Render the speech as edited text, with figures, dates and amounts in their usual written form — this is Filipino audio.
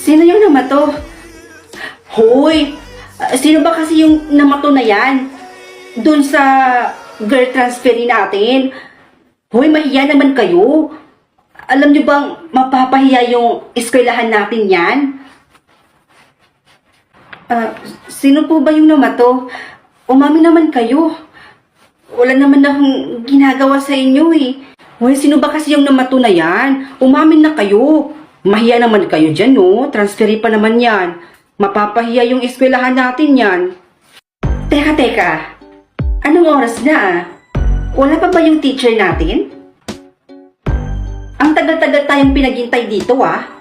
Sino yung namato? Hoy! Sino ba kasi yung namato na yan? Doon sa girl transferee natin. Hoy, mahiya naman kayo. Alam niyo bang mapapahiya yung eskwelahan natin yan? Sino po ba yung namato? Umamin naman kayo. Wala naman akong ginagawa sa inyo eh. Hoy, sino ba kasi yung namato na yan? Umamin na kayo. Mahiya naman kayo dyan, no? Transferi pa naman yan. Mapapahiya yung eskwelahan natin yan. Teka. Anong oras na ah? Wala pa ba yung teacher natin? Ang tagal-tagal tayong pinaghintay dito ah.